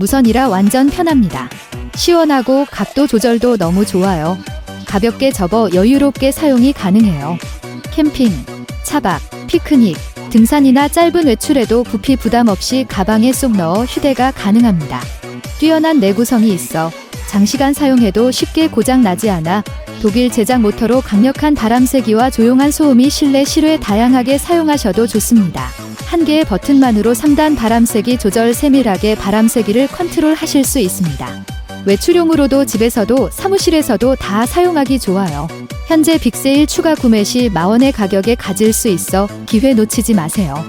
무선이라 완전 편합니다. 시원하고 각도 조절도 너무 좋아요. 가볍게 접어 여유롭게 사용이 가능해요. 캠핑, 차박, 피크닉, 등산이나 짧은 외출에도 부피 부담 없이 가방에 쏙 넣어 휴대가 가능합니다. 뛰어난 내구성이 있어 장시간 사용해도 쉽게 고장 나지 않아 독일 제작 모터로 강력한 바람 세기와 조용한 소음이 실내 실외 다양하게 사용하셔도 좋습니다. 한 개의 버튼만으로 3단 바람 세기 조절 세밀하게 바람 세기를 컨트롤 하실 수 있습니다. 외출용으로도 집에서도 사무실에서도 다 사용하기 좋아요. 현재 빅세일 추가 구매 시 만원의 가격에 가질 수 있어 기회 놓치지 마세요.